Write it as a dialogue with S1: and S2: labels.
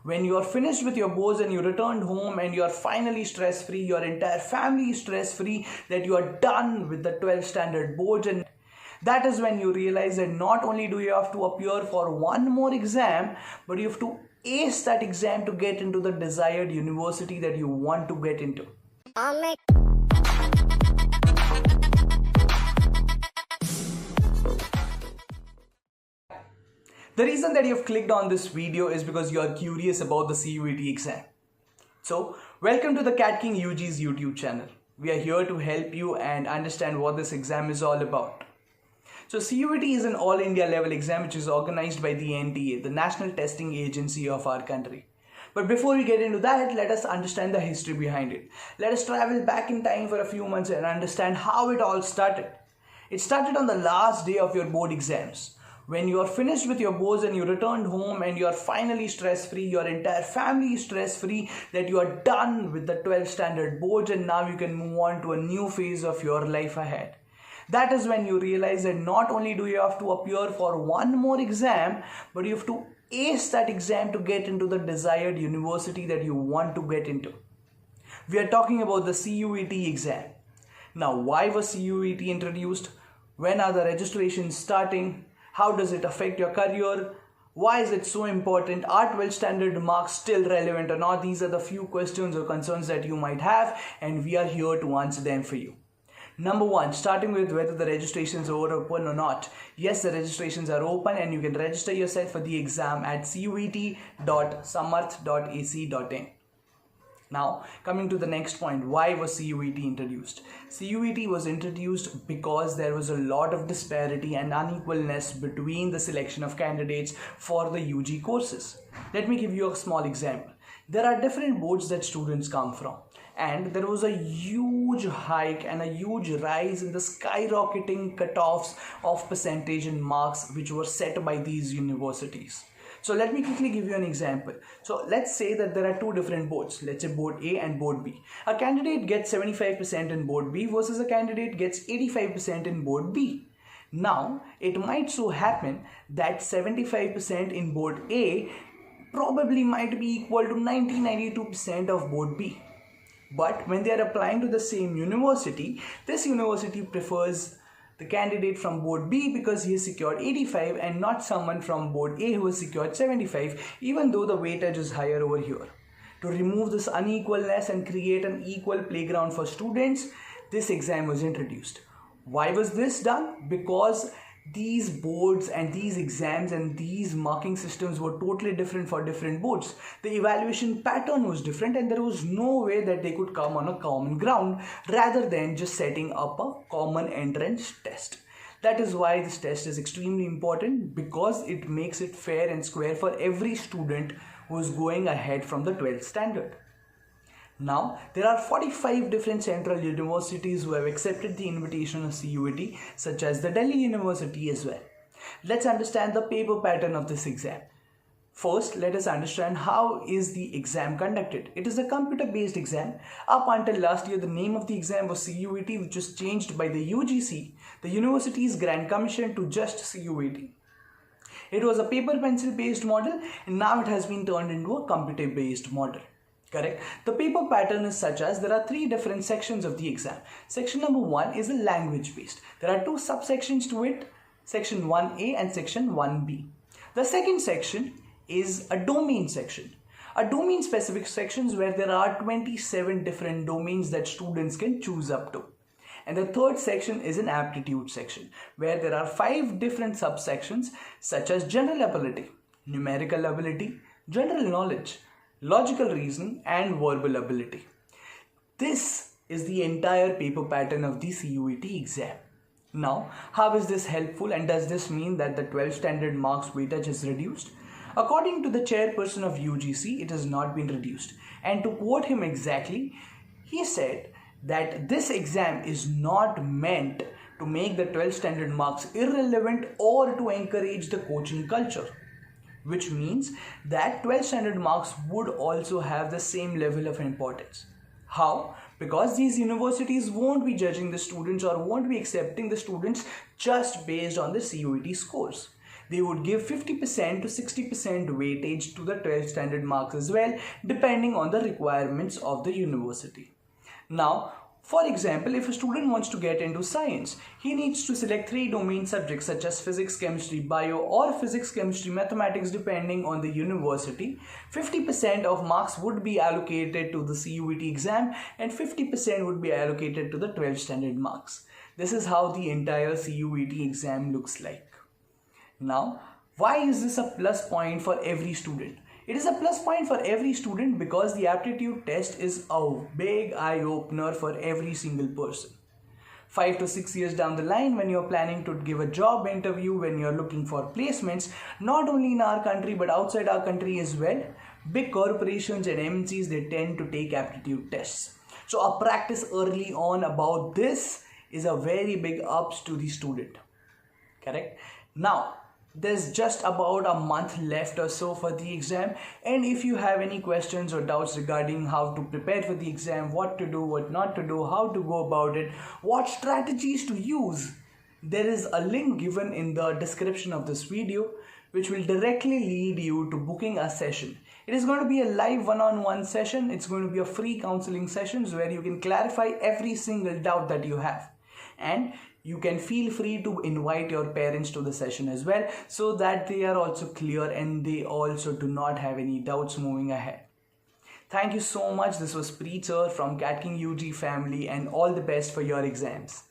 S1: When you are finished with your boards and you returned home and you are finally stress-free, your entire family is stress-free, that you are done with the 12th standard boards, and that is when you realize that not only do you have to appear for one more exam, but you have to ace that exam to get into the desired university that you want to get into. The reason that you've clicked on this video is because you are curious about the CUET exam. So, welcome to the CATKing UG's YouTube channel. We are here to help you and understand what this exam is all about. So, CUET is an all India level exam which is organized by the NTA, the National Testing Agency of our country. But before we get into that, let us understand the history behind it. Let us travel back in time for a few months and understand how it all started. It started on the last day of your board exams. When you are finished with your boards and you returned home and you are finally stress-free, your entire family is stress-free, that you are done with the 12th standard boards and now you can move on to a new phase of your life ahead. That is when you realize that not only do you have to appear for one more exam, but you have to ace that exam to get into the desired university that you want to get into. We are talking about the CUET exam. Now, why was CUET introduced? When are the registrations starting? How does it affect your career? Why is it so important? Are 12th standard marks still relevant or not? These are the few questions or concerns that you might have, and we are here to answer them for you. Number one, starting with whether the registrations are open or not. Yes, the registrations are open and you can register yourself for the exam at cuet.samarth.ac.in. Now, coming to the next point, why was CUET introduced? CUET was introduced because there was a lot of disparity and unequalness between the selection of candidates for the UG courses. Let me give you a small example. There are different boards that students come from, and there was a huge hike and a huge rise in the skyrocketing cutoffs of percentage and marks which were set by these universities. So let me quickly give you an example. So let's say that there are two different boards. Let's say board A and board B. A candidate gets 75% in board B versus a candidate gets 85% in board B. Now, it might so happen that 75% in board A probably might be equal to 92% of board B. But when they are applying to the same university, this university prefers the candidate from board B because he has secured 85 and not someone from board A who has secured 75, even though the weightage is higher over here. To remove this unequalness and create an equal playground for students, this exam was introduced. Why was this done? Because these boards and these exams and these marking systems were totally different for different boards. The evaluation pattern was different and there was no way that they could come on a common ground rather than just setting up a common entrance test. That is why this test is extremely important, because it makes it fair and square for every student who is going ahead from the 12th standard. Now, there are 45 different central universities who have accepted the invitation of CUET, such as the Delhi University as well. Let's understand the paper pattern of this exam. First, let us understand how is the exam conducted. It is a computer-based exam. Up until last year, the name of the exam was CUET, which was changed by the UGC, the University's Grand Commission, to just CUET. It was a paper-pencil based model and now it has been turned into a computer-based model. Correct. The paper pattern is such as there are three different sections of the exam. Section number 1 is a language based. There are two subsections to it, section 1A and section 1B. The second section is a domain section. A domain specific sections where there are 27 different domains that students can choose up to. And the third section is an aptitude section where there are 5 different subsections such as general ability, numerical ability, general knowledge, logical reasoning and verbal ability. This is the entire paper pattern of the CUET exam. Now, how is this helpful and does this mean that the 12th standard marks weightage is reduced? According to the chairperson of UGC, it has not been reduced. And to quote him exactly, he said that this exam is not meant to make the 12th standard marks irrelevant or to encourage the coaching culture, which means that 12th standard marks would also have the same level of importance. How? Because these universities won't be judging the students or won't be accepting the students just based on the CUET scores. they would give 50% to 60% weightage to the 12th standard marks as well, depending on the requirements of the university. Now, for example, if a student wants to get into science, he needs to select 3 domain subjects such as physics, chemistry, bio, or physics, chemistry, mathematics depending on the university. 50% of marks would be allocated to the CUET exam and 50% would be allocated to the 12th standard marks. This is how the entire CUET exam looks like. Now, why is this a plus point for every student? It is a plus point for every student because the aptitude test is a big eye-opener for every single person. 5 to 6 years down the line, when you're planning to give a job interview, when you're looking for placements, not only in our country but outside our country as well, big corporations and MNCs, they tend to take aptitude tests. So a practice early on about this is a very big ups to the student. Correct? Now, there's just about a month left or so for the exam, and if you have any questions or doubts regarding how to prepare for the exam, what to do, what not to do, how to go about it, what strategies to use, there is a link given in the description of this video which will directly lead you to booking a session. It is going to be a live one-on-one session. It's going to be a free counseling sessions where you can clarify every single doubt that you have, and you can feel free to invite your parents to the session as well, so that they are also clear and they also do not have any doubts moving ahead. Thank you so much. This was Preacher from CATKing UG family, and all the best for your exams.